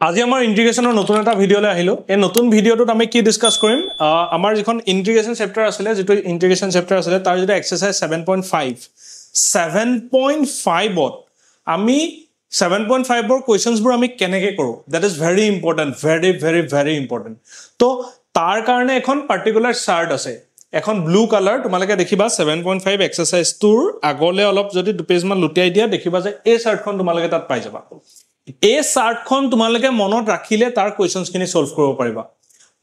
আজি আমাৰ ইন্টিগ্ৰেশনৰ নতুন এটা ভিডিঅলৈ আহিলো এই নতুন ভিডিঅটোত আমি কি ডিসকাস কৰিম আমাৰ যিখন ইন্টিগ্ৰেশন চেপ্টাৰ আছিল যেটো ইন্টিগ্ৰেশন চেপ্টাৰ আছিল তাৰ যেটো এক্সাৰসাইজ 7.5 ত আমি 7.5 ৰ কোৱেশ্চনছ বোৰ আমি কেনেকৈ কৰো that is very important very important তো তাৰ কাৰণে এখন পাৰ্টিকুলাৰ চাৰ্ট আছে এখন ব্লু কালাৰ তোমালোকে দেখিবা 7.5 এক্সাৰসাইজ টুৰ আগলে অলপ যদি দু পেজ মান লুটিয়াই দিয়া দেখিবা যে এই চাৰ্টখন তোমালোকে তাত পাই যাবা এই চাৰ্টখন তোমালোকে মনত ৰাখিলে তাৰ কোৱেশ্চনছ খিনি সলভ কৰিব পাৰিবা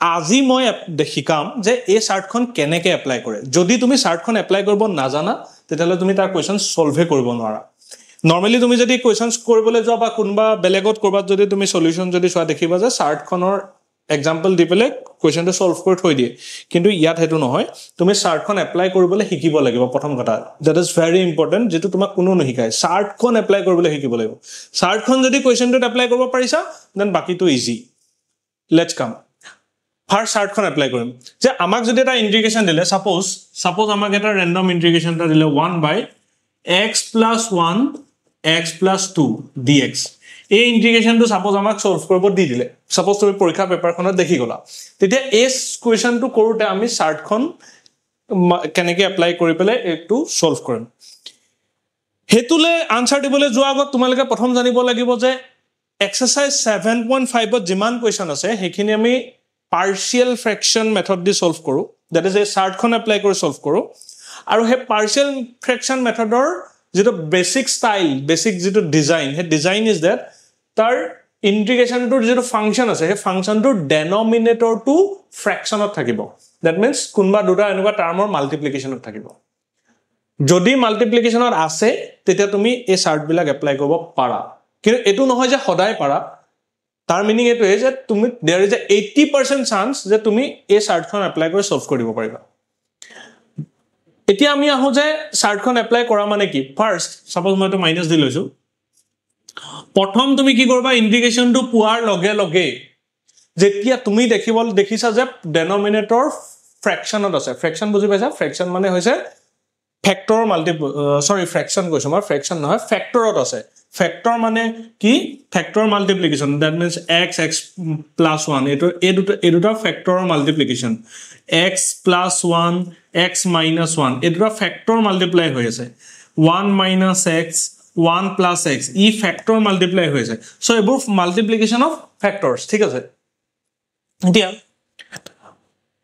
আজি মই দেখিকাম যে এই চাৰ্টখন কেনেকৈ এপ্লাই কৰে যদি তুমি চাৰ্টখন এপ্লাই কৰিব নাজানা তেতিয়ালে তুমি তাৰ কোৱেশ্চন সলভে কৰিব নোৱাৰা নৰমালি তুমি যদি কোৱেশ্চনছ কৰিবলৈ যোৱা বা কোনবা বেলেগত কৰবাত যদি তুমি সলিউশন যদি সোৱা দেখিবা যে চাৰ্টখনৰ এক্সাম্পল দি পেলে কোৱেশ্চনটো সলভ কৰি থৈ দিয়ে কিন্তু ইয়াত হেতু নহয় তুমি চাৰ্টখন এপ্লাই কৰিবলৈ শিকিব লাগিব প্ৰথম কথা দ্যাট ইজ ভেৰি ইম্পৰ্টেন্ট যেটো তোমাক কোনো নহিকায় চাৰ্টখন এপ্লাই কৰিবলৈ শিকিব লাগিব চাৰ্টখন যদি কোৱেশ্চনটোত এপ্লাই কৰিব পাৰিছা দেন বাকিটো ইজি লেটস কাম ফাৰ্স্ট চাৰ্টখন এপ্লাই কৰিম যে আমাক যদি এটা ইন্টিগ্ৰেশন দিলে সাপোজ আমাক এটা ৰেন্ডম ইন্টিগ্ৰেশন এটা দিলে 1/x + 1 x + 2 dx এই ইন্টিগ্ৰেশনটো সাপোজ আমাক সলভ কৰিব দি দিলে সাপোজ তুমি পৰীক্ষা পেপাৰখনত দেখি গলা তেতিয়া এই কোৱেশ্চনটো কৰোতে আমি চাৰ্টখন কেনেকৈ এপ্লাই কৰি পেলে একটু সলভ কৰিম হেতুলে আনসাৰ দিবলৈ যোৱা আগত তোমালোকে প্ৰথম জানিব লাগিব যে এক্সাৰসাইজ 7.5 ত যিমান কোৱেশ্চন আছে হেখিনি আমি পাৰ্শিয়াল ফ্ৰেকশন মেথড দি সলভ কৰো দ্যাট ইজ এই চাৰ্টখন এপ্লাই কৰি সলভ কৰো আৰু হে পাৰ্শিয়াল ফ্ৰেকশন মেথডৰ যেটো বেসিক স্টাইল বেসিক যেটো ডিজাইন হে ডিজাইন ইজ দ্যাট তাৰ ইন্টিগ্ৰেশনটোৰ যেটো ফাংশন আছে হে ফাংশনটোৰ ডেনোমিনেটৰটো ফ্ৰেকশনত থাকিব দ্যাট মিন্স কোনবা দুটা এনেকুৱা টাৰ্মৰ মাল্টিপ্লিকেশনত থাকিব যদি মাল্টিপ্লিকেশনত আছে তেতিয়া তুমি এই চাৰ্ট বিলাক এপ্লাই কৰিব পাৰা কিন্তু এটো নহয় যে সদায় পাৰা তাৰ মিনিং এটো যে তুমি देयर इज a 80% চান্স যে তুমি এই চাৰ্টখন এপ্লাই কৰি সলভ কৰিব পাৰিবা এতিয়া আমি আহো যে চাৰ্টখন এপ্লাই কৰা মানে কি ফাৰ্স্ট সাপোজ মই তো মাইনাস দি লৈছো প্ৰথম তুমি কি কৰবা ইন্টিগ্ৰেশনটো পোৱাৰ লগে লগে যেতিয়া তুমি দেখিছা যে ডেনোমিনেটৰ ফ্ৰেকশনত আছে ফ্ৰেকশন বুজি পাইছা ফ্ৰেকশন মানে হৈছে ফ্যাক্টৰ ফ্ৰেকশন কৈছো মই ফ্ৰেকশন নহয় ফ্যাক্টৰত আছে ফ্যাক্টৰ মানে কি factor multiplication that means x + 1 এই দুটা ফ্যাক্টৰ মাল্টিপ্লিকেশন x + 1 x - 1 এই দুটা ফ্যাক্টৰ মাল্টিপ্লাই হৈ আছে 1 - x 1 + x ই ফ্যাক্টৰ মাল্টিপ্লাই হৈ আছে সো এবোৰ মাল্টিপ্লিকেশন অফ ফ্যাক্টৰস ঠিক আছে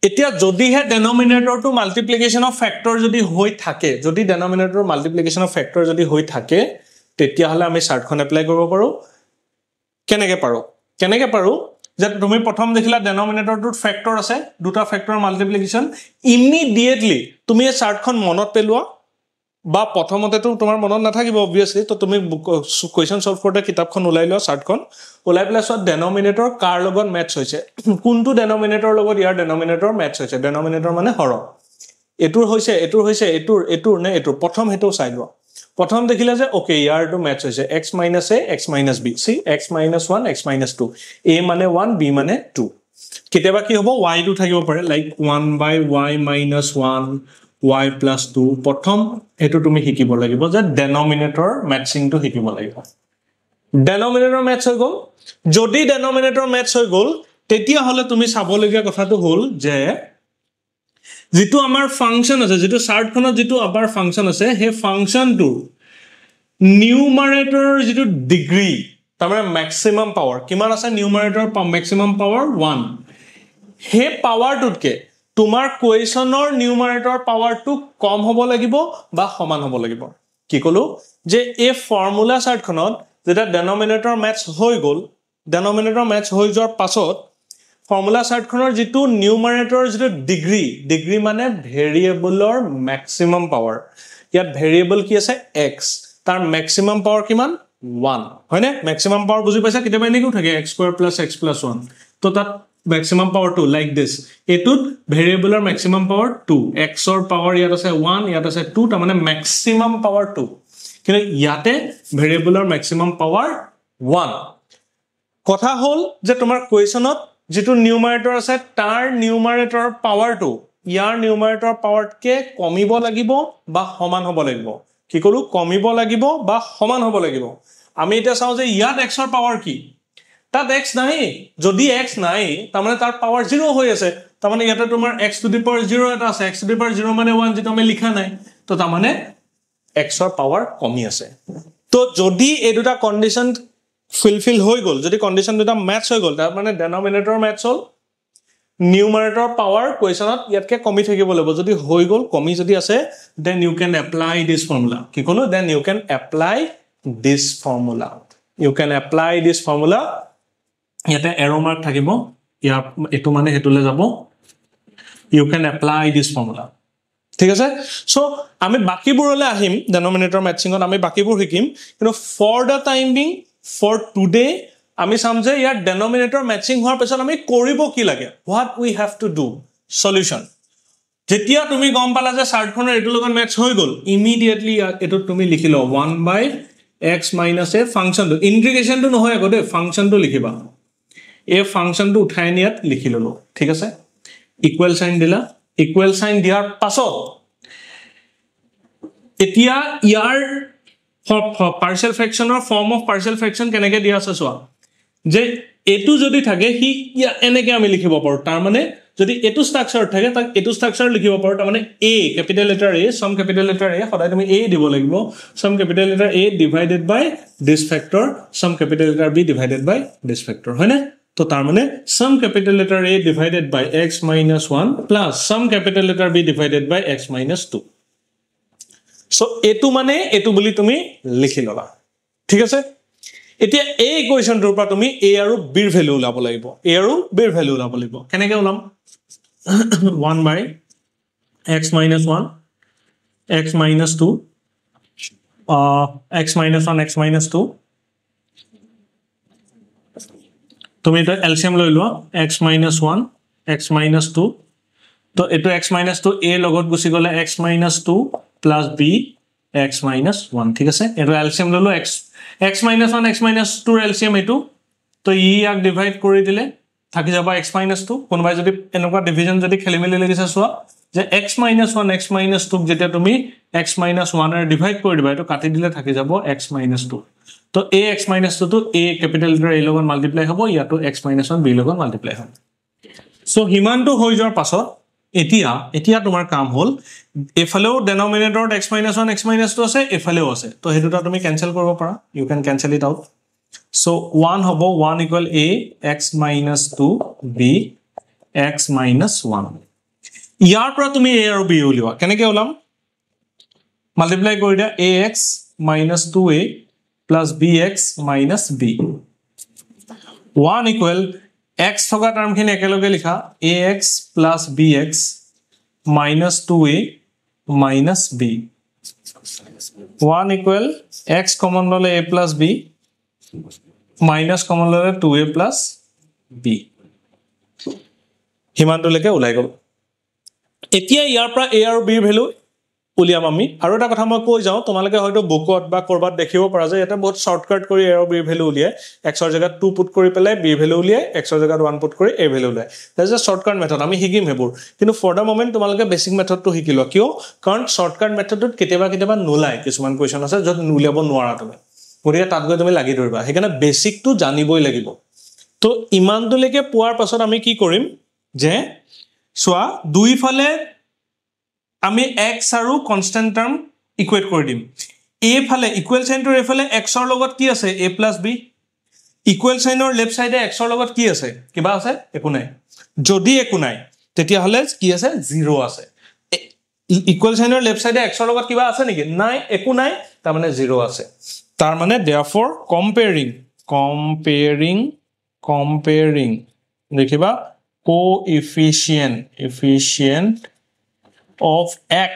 এতিয়া যদি হে ডেনোমিনেটৰটো মাল্টিপ্লিকেশন অফ ফ্যাক্টৰ যদি হৈ থাকে যদি ডেনোমিনেটৰ মাল্টিপ্লিকেশন অফ ফ্যাক্টৰ যদি হৈ থাকে তেতিয়া হলে আমি চাৰ্টখন এপ্লাই কৰিব পাৰো কেনেকৈ পাৰো যে তুমি প্ৰথম দেখিলা ডেনোমিনেটৰটোত ফ্যাক্টৰ আছে দুটা ফ্যাক্টৰ মাল্টিপ্লিকেশন ইমিডিয়েটলি তুমি এই চাৰ্টখন মনত পেলোৱা বা প্ৰথমতেটো তোমাৰ মনত নাথাকিব অবভিয়াসলি তো তুমি কোৱেশ্চন সলভ কৰতে কিতাপখন ওলাই লোৱা চাৰ্টখন ওলাই পেলাই সব ডেনোমিনেটৰ কাৰ লগত মেচ হৈছে কোনটো ডেনোমিনেটৰ লগত ইয়াৰ ডেনোমিনেটৰ মেচ হৈছে ডেনোমিনেটৰ মানে হৰ এটুৰ হৈছে এটুৰ নে এটুৰ প্ৰথম হেতু চাই লোৱা প্ৰথম দেখিলা যে ওকে ইয়াৰটো মেচ হৈছে x - a x - b সি x - 1 x - 2 a মানে 1 b মানে 2 কেতিয়াবা কি হ'ব y টো থাকিব পাৰে লাইক 1/y - 1 y + 2 প্ৰথম হেতু তুমি শিকিব লাগিব যে ডেনোমিনেটৰ ম্যাচিংটো শিকিব লাগিব ডেনোমিনেটৰ ম্যাচ হৈ গল যদি ডেনোমিনেটৰ ম্যাচ হৈ গল তেতিয়া হলে তুমি চাবলগীয়া কথাটো হল যে যেটো আমাৰ ফাংশন আছে যেটো চাৰ্টখনত যেটো আমাৰ ফাংশন আছে হে ফাংশনটো নিউমাৰেটৰ যেটো ডিগ্ৰী তাৰমানে ম্যাক্সিমাম পাৱাৰ কিমান আছে নিউমাৰেটৰ ম্যাক্সিমাম পাৱাৰ 1 হে পাৱাৰটোতকে তোমাৰ কোৱেশ্চনৰ নিউমাৰেটৰ পাৱাৰটো কম হ'ব লাগিব বা সমান হ'ব লাগিব কি কলো যে এই ফৰ্মুলা চাৰ্টখনত যেটা ডেনোমিনেটৰ ম্যাচ হৈ গল ডেনোমিনেটৰ ম্যাচ হৈ যোৱাৰ পাছত ফৰ্মুলা চাৰ্টখনৰ যেটো নিউমাৰেটৰ যেটো ডিগ্ৰী মানে ভেৰিয়েবলৰ ম্যাক্সিমাম পাৱাৰ ইয়াত ভেৰিয়েবল কি আছে x তাৰ ম্যাক্সিমাম পাৱাৰ কিমান 1 হয়নে ম্যাক্সিমাম পাৱাৰ বুজি পাইছা কিটা এনেকৈ থাকে x² + x + 1 তো তাত ম্যাক্সিমাম পাৱাৰ 2 লাইক দিস এটুত ভেৰিয়েবলৰ ম্যাক্সিমাম পাৱাৰ 2 x ৰ পাৱাৰ ইয়াত আছে 1 ইয়াত আছে 2 তাৰ মানে ম্যাক্সিমাম পাৱাৰ 2 কিন্তু ইয়াতে ভেৰিয়েবলৰ ম্যাক্সিমাম পাৱাৰ 1 কথা হল যে তোমাৰ কোৱেশ্চনত যেটো নিউমাৰেটৰ আছে তাৰ নিউমাৰেটৰ পাৱাৰটো ইয়াৰ নিউমাৰেটৰ পাৱাৰতকে কমিব লাগিব বা সমান হ'ব লাগিব কি কৰো কমিব লাগিব বা সমান হ'ব লাগিব আমি এটা চাও যে ইয়াত x ৰ পাৱাৰ কি তাত x নাই যদি x নাই তাৰ মানে তাৰ পাৱাৰ 0 হৈ আছে তাৰ মানে ইয়াতে তোমাৰ x টু দি পাৱাৰ 0 এটা আছে x টু দি পাৱাৰ 0 মানে 1 যেটো আমি লিখা নাই তো তাৰ মানে x ৰ পাৱাৰ কমি আছে তো যদি এই দুটা কন্ডিশন ফুলফিল হৈ গল যদি কন্ডিশন দুটা ম্যাচ হৈ গল তাৰ মানে ডেনোমিনেটৰ ম্যাচ হল নিউমাৰেটৰ পাৱাৰ কোৱেশ্যনত ইয়াতকে কমি থাকিব লাগিব যদি হৈ গল কমি যদি আছে then you can apply this formula কি কলো then you can apply this formula ইয়াতে arrow mark থাকিব ইয়াৰ এটো মানে হেতুলে যাব you can apply this formula ঠিক আছে সো আমি বাকিবোৰলে আহিম ডেনোমিনেটৰ ম্যাচিংত আমি বাকিবোৰ শিকিম কিন্তু for the time being for today আমি সমজে ইয়াৰ ডেনোমিনেটৰ ম্যাচিং হোৱাৰ পিছত আমি কৰিব কি লাগে what we have to do solution যেতিয়া তুমি গম পালা যে চাৰ্টখনৰ এটো লগত ম্যাচ হৈ গল ইমিডিয়েটলি এটো তুমি লিখি লও 1/x - a ফাংচনটো ইন্টিগ্ৰেশনটো নহয় আগতে ফাংচনটো লিখিবা এই ফাংচনটো উঠাই নিয়াত লিখি ললো ঠিক আছে ইকুৱেল সাইন দিলা ইকুৱেল সাইন দিয়াৰ পাছত এতিয়া ইয়াৰ partial fraction or form of partial fraction কেনেকে দিয়া আছে সোয়া যে এটু যদি থাকে হি এনেকে আমি লিখিব পাৰো তাৰ মানে যদি এটু স্ট্ৰাকচাৰ থাকে তাক এটু স্ট্ৰাকচাৰ লিখিব পাৰো তাৰ মানে a capital letter a some capital letter a সদায় তুমি a দিব লাগিব some capital letter a divided by this factor some capital letter b divided by this factor হয় না তো তাৰ মানে some capital letter a divided by x - 1 plus some capital letter b divided by x - 2 so এটু মানে এটু বুলি তুমি লিখি ললা ঠিক আছে এতিয়া এই ইকুৱেশ্যনটোৰ পৰা তুমি a আৰু b ৰ ভ্যালু উলাব লাগিব a আৰু b ৰ ভ্যালু উলাব লাগিব কেনেকে উলাম 1/x - 1 x - 2 x - 1 x - 2 তুমি এটা এলসিএম লৈ লোৱা x - 1 x - 2 তো এটো x - 2 a লগত গুছি গলে x - 2 plus b x - 1 ঠিক আছে এটো এলসিএম ললো x x - 1 x - 2 এলসিএম এটো তো ই আক ডিভাইড কৰি দিলে থাকি যাব x - 2 কোনবাই যদি এনেকুৱা ডিভিজন যদি খেলিমেলি লাগিছে সোয়া যে x - 1 x - 2 যেতিয়া তুমি x - 1 এৰ ডিভাইড কৰি দিবা এটো কাটি দিলে থাকি যাব x - 2 তো a x - 2 তো a ক্যাপিটাল লেটাৰ a লগত মাল্টিপ্লাই হ'ব ইয়াতো x - 1 b লগত মাল্টিপ্লাই হ'ব সো হিমানটো হৈ যোৱাৰ পাছত এতিয়া তোমাৰ কাম হল এফালেও ডেনোমিনেটৰত x - 1 x - 2 আছে এফালেও আছে তো হেতুটা তুমি ক্যান্সেল কৰিব পাৰা you can cancel it out so 1 হ'ব 1 equal a x - 2 b x - 1 ইয়াৰ পৰা তুমি a আৰু b উলিওৱা কেনেকে উলাম মাল্টিপ্লাই কৰি দিয়া ax - 2a plus bx minus b 1 equal x থকা টার্মখিনি একেলগে লিখা ax plus bx minus 2a minus b 1 equal x common ললে a plus b minus common ললে 2a plus b হিমানটোলৈকে ওলাই গল এতিয়া ইয়াৰ পৰা a আৰু b ৰ ভ্যালু উলিয়াম আমি আৰু এটা কথা মই কৈ যাও তোমালোকে হয়তো বুকত বা কৰবাত দেখিব পাৰা যে এটা বহুত শৰ্টকাট কৰি a আৰু b ৰ ভ্যালু উলিয়ায় x ৰ জায়গাত 2 পুট কৰি পেলাই b ৰ ভ্যালু উলিয়ায় x ৰ জায়গাত 1 পুট কৰি a ৰ ভ্যালু উলিয়ায় দ্যাটস আ শৰ্টকাট মেথড আমি শিকিম হেবোৰ কিন্তু ফৰ দা মোমেন্ট তোমালোকে বেসিক মেথডটো শিকিলো কিয় কাৰণ শৰ্টকাট মেথডটোত কেতিয়াবা নোলায় কিছুমান কোৱেশ্চন আছে যত উলিয়াব নোৱাৰা তুমি গৰিয়া তাত গৈ তুমি লাগি ধৰিবা হেকাৰণে বেসিকটো জানিবই লাগিব তো ইমানটোলৈকে পোৱাৰ পাছত আমি কি কৰিম যে সোয়া দুইফালে আমি x আৰু কনস্ট্যান্ট টাৰ্ম ইকুয়েট কৰি দিম a ফালে ইকুৱেল সাইনটোৰ এফালে x ৰ লগত কি আছে a + b ইকুৱেল সাইনৰ লেফট সাইডে x ৰ লগত কি আছে কিবা আছে একো নাই যদি একো নাই তেতিয়া হলে কি আছে 0 আছে ইকুৱেল সাইনৰ লেফট সাইডে x ৰ লগত কিবা আছে নেকি নাই একো নাই তাৰ মানে 0 আছে তাৰ মানে therefore comparing দেখিবা coefficient of x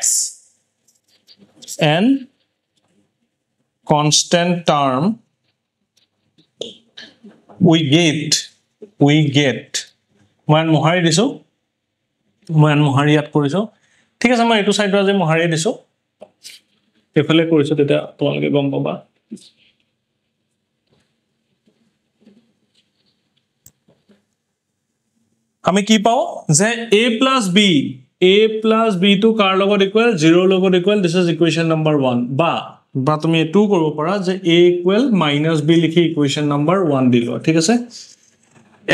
and constant term we get মান মহাৰি দিছো মান মহাৰিয়াত কৰিছো ঠিক আছে মই এটো সাইডৰ যে মহাৰি দিছো এফালে কৰিছো তেতিয়া তোমালোকে গম পাবা আমি কি পাও যে a plus b a plus b to কাৰ লগত ইকুৱেল 0 লগত equal this is equation number 1 বা তুমি এটো কৰিব পাৰা যে a ইকুৱেল মাইনাস b লিখি ইকুৱেশ্যন নম্বৰ 1 দিলো ঠিক আছে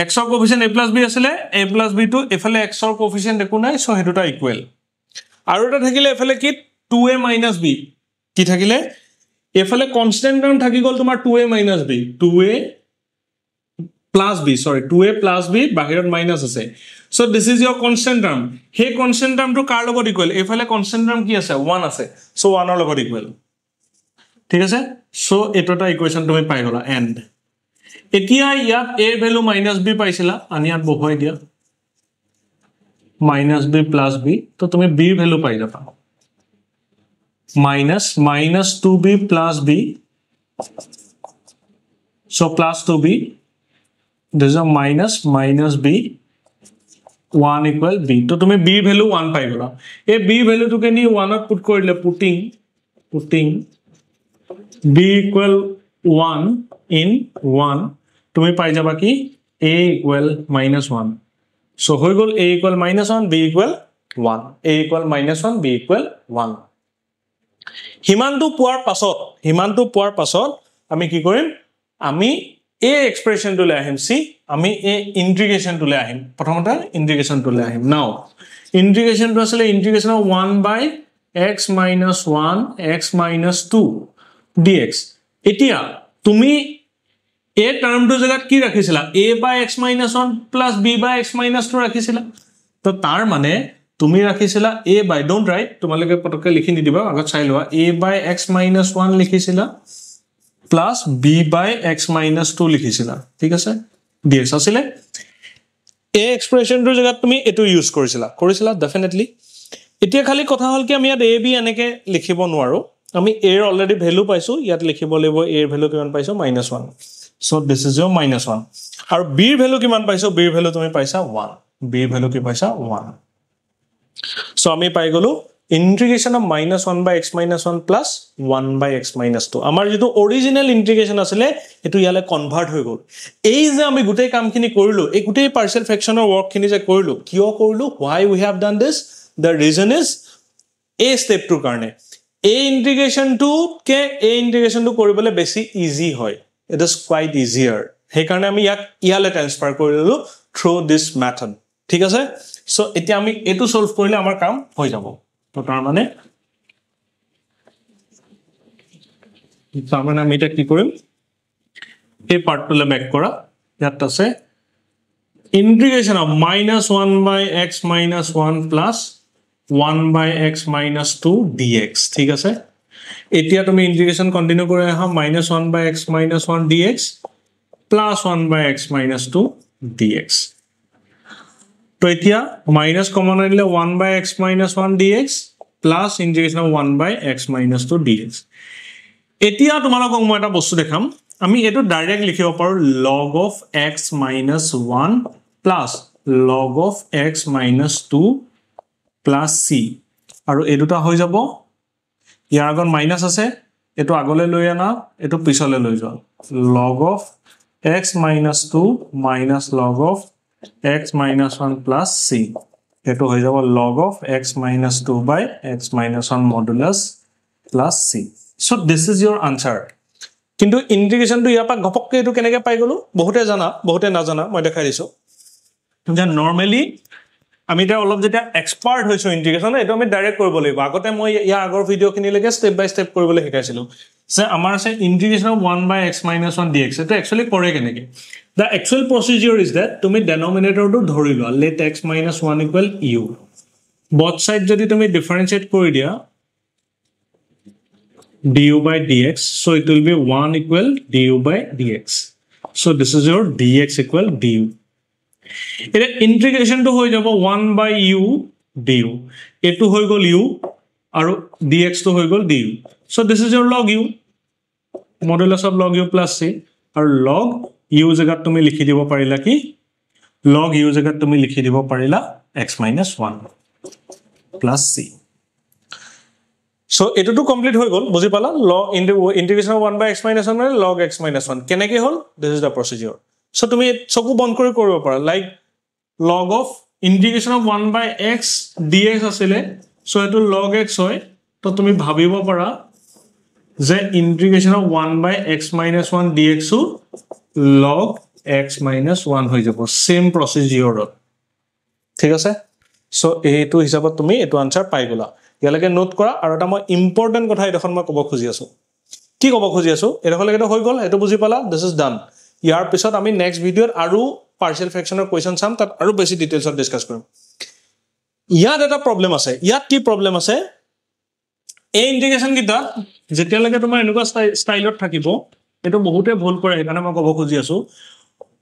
x ৰ কোএফিচিয়েন্ট a plus b আছিলে a plus b to এফালে x ৰ কোএফিচিয়েন্ট একো নাই সো হেতুটা ইকুৱেল আৰু এটা থাকিলে এফালে কি 2a minus b কি থাকিলে এফালে কনস্ট্যান্ট টার্ম থাকি গল তোমাৰ 2a minus b 2a plus b sorry 2a plus b বাহিৰত মাইনাস আছে so this is your constant term হে constant term to কাৰ লগত ইকুৱেল এফালে constant term কি আছে 1 আছে so 1 ৰ লগত ইকুৱেল ঠিক আছে so এটোটা ইকুৱেশ্যন তুমি পাই গলা এন্ড এতিয়া ইয়াত a ভ্যালু -b পাইছিলা আনি ইয়াত বহুৱাই দিয়া -b plus b তো তুমি b ভ্যালু পাই যাবা minus 2b plus b so plus 2b this is a minus b 1 equal b to tumi b value 1 pai gola e b value to ke ni 1 ot put korile putting b equal 1 in 1 tumi pai jaba ki a equal -1 so hoy gol a equal -1 b equal 1 a equal -1 b equal 1 হিমানটো পোৱাৰ পাছত আমি কি কৰিম আমি a expression to le ahim see ami a integration to le ahim prothomata integration to le ahim now integration to asle integration of 1 by x minus 1 x minus 2 dx etia tumi a term to jagat ki rakhisila a by x minus 1 plus b by x minus 2 rakhisila to tar mane tumi rakhisila a by don't write tumaloke potokke likhi ni diba agot sai loa a by x minus 1 likhisila plus b by x minus 2 লিখিছিলা ঠিক আছে dx আসলে a expression ৰ জায়গাত তুমি এটো use কৰিছিলা definitely এতিয়া খালি কথা হল কি আমি ইয়াত a b এনেকে লিখিব নোৱাৰো আমি a ৰ অলৰেডি ভ্যালু পাইছো ইয়াত লিখিব লাগিব a ৰ ভ্যালু কিমান পাইছো -1 so this is your -1 আৰু b ৰ ভ্যালু কিমান পাইছো b ৰ ভ্যালু তুমি পাইছা 1 b ৰ ভ্যালু কি পাইছা 1 so আমি পাই গলো integration of -1 by x minus 1 plus 1 by x minus 2 amar jeto original integration asile etu yale convert hoy gol ei je ami gutei kam khini korilu ei gutei partial fraction or work khini je korilu kio korilu why we have done this the reason is a step to karne a integration to koribole besi easy hoy it is quite easier he karne ami yak yale transfer korilu through this method ঠিক আছে so etia ami etu solve korile amar kam hoy jabo তো তার মানে আমি এটা কি কৰিম এই পাৰ্টটোলে ব্যাক কৰা ইয়াত আছে integration of -1 by x minus 1 plus 1 by x minus 2 dx ঠিক আছে এতিয়া তুমি ইন্টিগ্রেশন কন্টিনিউ কৰি আহা -1 by x minus 1 dx plus 1 by x minus 2 dx তো এতিয়া মাইনাস কমন আনিলে 1 by x minus 1 dx plus integration of 1 by x minus 2 dx এতিয়া তোমালোকক মই এটা বস্তু দেখাম আমি এটো ডাইৰেক্ট লিখিব পাৰো log of x minus 1 plus log of x minus 2 plus c আৰু এই দুটা হৈ যাব ইয়াৰ আগত মাইনাস আছে এটো আগলৈ লৈ আনা এটো পিছলৈ লৈ যোৱা log of x minus 2 minus log of x minus 1 plus c eto hoy jabo log of x minus 2 by x minus 1 modulus plus c so this is your answer kintu integration to yapa gopokke etu keneke pai golu bohote jana bohote na jana moi dekhai disu je normally আমি এটা অলপ যেটা expert হৈছো integration এটো আমি direct কৰিব লাগিব আগতে মই ইয়া আগৰ ভিডিও খিনি লৈকে স্টেপ বাই স্টেপ কৰিবলৈ শিকাইছিলো সে আমাৰ আছে integration of 1 by x minus 1 dx এটো एक्चुअली কৰে কেনেকে the actual procedure is that তুমি denominator to ধৰি লোৱা let x minus 1 equal u both side যদি তুমি ডিফারেন্সিয়েট কৰি দিয়া du by dx so it will be 1 equal du by dx so this is your dx equal du এটা integration তো হৈ যাব 1 by u du এটো হৈ গল u আৰু dx তো হৈ গল du so this is your log u modulus of log u plus c আৰু log u জায়গাত তুমি লিখি দিব পাৰিলা কি log u জায়গাত তুমি লিখি দিব পাৰিলা x minus 1 plus c so eto to complete হৈ গল বুজি পালা log integration of 1 by x minus 1 মানে log x minus 1 কেনেকে হল this is the procedure so তুমি চকু বন্ধ কৰি কৰিব পাৰা like log of integration of 1/x dx আছিলে সো এটো log x হয় তো তুমি ভাবিব পাৰা যে ইন্টিগ্ৰেশ্যন অফ 1/x - 1 dx ও log x - 1 হৈ যাব সেম প্ৰসিডিউৰত ঠিক আছে সো এইটো হিচাপত তুমি এটো আনসাৰ পাই গলা ইয়ালৈকে নোট কৰা আৰু এটা মই ইম্পৰ্টেন্ট কথা এডখন মই ক'ব খুজি আছো কি ক'ব খুজি আছো এডখলৈকে হৈ গল এটো বুজি পালা দিস ইজ ডান ইয়াৰ পিছত আমি নেক্সট ভিডিওত আৰু পাৰ্শিয়াল ফ্ৰেকশনৰ কোৱেশ্চন চাম তাত আৰু বেছি ডিটেইলছত ডিসকাস কৰিম ইয়াত এটা প্ৰবলেম আছে ইয়াত কি প্ৰবলেম আছে এই ইন্টিগ্ৰেশন কিটা যেতিয়ালৈকে তোমাৰ এনেকুৱা ষ্টাইলত থাকিব এটো বহুতে ভুল কৰে সেইকাৰণে মই ক'ব খুজি আছো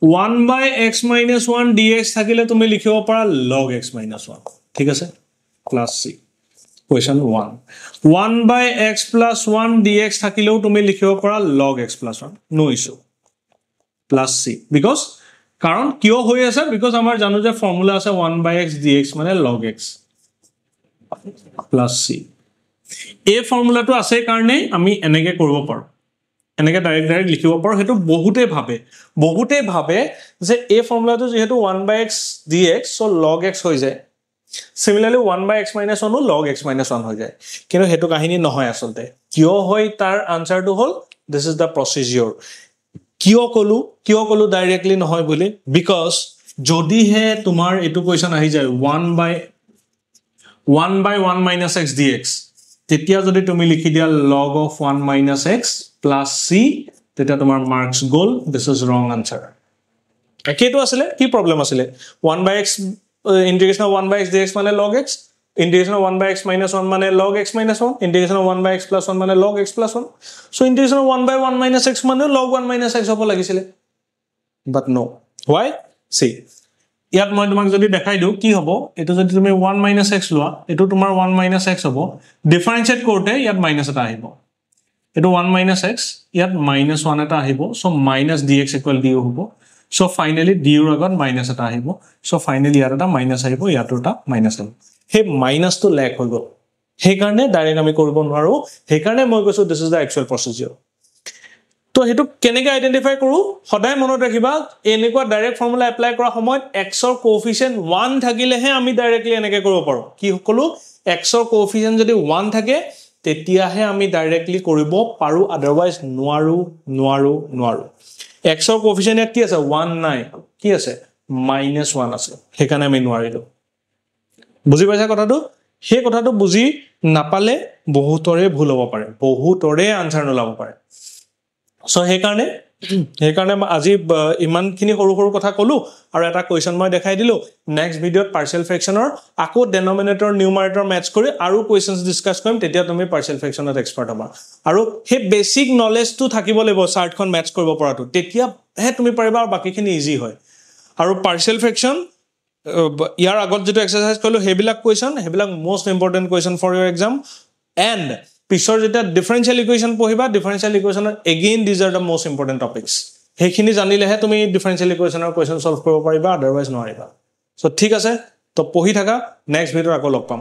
1/x - 1 dx থাকিলে তুমি লিখিব পাৰা log x - 1 ঠিক আছে class c question 1 1/x + 1 dx থাকিলেও তুমি লিখিব পাৰা log x + 1 no issue plus c because কাৰণ কিয় হৈ আছে because আমাৰ জানো যে ফৰ্মুলা আছে 1/x dx মানে log x plus c এই ফৰ্মুলাটো আছে কাৰণে আমি এনেকৈ কৰিব পাৰো এনেকৈ ডাইৰেক্ট লিখিব পাৰো হেতু বহুতে ভাবে যে এই ফৰ্মুলাটো যেহেতু 1/x dx so log x হৈ যায় Similarly 1/x - 1 ও log x - 1 হৈ যায় কিন্তু হেতু কাহিনী নহয় আসলতে কিয় হয় তাৰ আনসাৰটো হল this is the procedure কিয় কলো ডাইৰেক্টলি নহয় বুলি বিকজ যদি হে তোমাৰ এটো কোৱেশ্চন আহি যায় 1/1 - x dx তেতিয়া যদি তুমি লিখি দিয়া log of 1 - x plus c তেতিয়া তোমাৰ marks goal this is wrong answer একেটো আছিল কি প্ৰবলেম আছিল 1/x integration of 1/x dx মানে log x integration of 1/x - 1 মানে log x - 1 integration of 1/x + 1 মানে log x + 1 so integration of 1/1 - x মানে log 1 - x হ'ব লাগিছিল but no why see ইয়াত মই তোমাক যদি দেখাই দিও কি হ'ব এটো যদি তুমি 1 - x লোৱা এটো তোমাৰ 1 - x হ'ব ডিফাৰেন্সিয়েট কৰোতে ইয়াত মাইনাস এটা আহিব এটো 1 - x ইয়াত -1 এটা আহিব so -dx = du হ'ব so finally du ৰ আগত মাইনাস এটা আহিব so finally ইয়াত এটা মাইনাস আহিব ইয়াত এটা মাইনাস আহিব হে মাইনাসটো লেক হৈ গল হে কাৰণে ডাইৰেক্ট আমি কৰিব নোৱাৰো হে কাৰণে মই কৈছো this is the actual procedure তো হেতু কেনেকৈ আইডেন্টিফাই কৰো সদায় মনত ৰাখিবা এনেকুৱা ডাইৰেক্ট ফৰ্মুলা এপ্লাই কৰা সময়ত x ৰ কোএফিচিয়েন্ট 1 থাকিলেহে আমি ডাইৰেক্টলি এনেকৈ কৰিব পাৰো কি কলো x ৰ কোএফিচিয়েন্ট যদি 1 থাকে তেতিয়াহে আমি ডাইৰেক্টলি কৰিব পাৰো আদাৰৱাইজ নোৱাৰো x ৰ কোএফিচিয়েন্ট কি আছে 1 নাই কি আছে -1 আছে হেকাৰণে আমি নোৱাৰিলো বুজি পাইছা কথাটো হে কথাটো বুজি নাপালে বহুতৰে ভুল হ'ব পাৰে বহুতৰে আনসাৰ নলাব পাৰে সো হেকাৰণে আজি ইমানখিনি সৰু কথা কলো আৰু এটা কোৱেশ্চন মই দেখাই দিলো নেক্সট ভিডিওত পাৰ্শিয়াল ফ্ৰেকশনৰ আকৌ ডেনোমিনেটৰ নিউমাৰেটৰ মেচ কৰি আৰু কোৱেশ্চনস ডিসকাস কৰিম তেতিয়া তুমি পাৰ্শিয়াল ফ্ৰেকশনত এক্সপাৰ্ট হ'বা আৰু হে বেসিক নলেজটো থাকিব লাগিব চাৰ্টখন মেচ কৰিব পৰাটো তেতিয়া হে তুমি পাৰিবা আৰু বাকিখিনি ইজি হয় আৰু পাৰ্শিয়াল ফ্ৰেকশন ইয়াৰ আগত যেটো এক্সাৰসাইজ কৰিলো হেবিলাক কোৱেশ্চন হেবিলাক most important question for your exam and পিছৰ যেটা ডিফাৰেন্সিয়েল ইকুৱেশ্যন পঢ়িবা ডিফাৰেন্সিয়েল ইকুৱেশ্যনৰ again this are the most important topics হেখিনি জানিলেহে তুমি ডিফাৰেন্সিয়েল ইকুৱেশ্যনৰ কোৱেশ্চন সলভ কৰিব পাৰিবা আদাৰৱাইজ নোৱাৰিবা সো ঠিক আছে তো পঢ়ি থাকা নেক্সট ভিডিওত আকৌ লগ পাম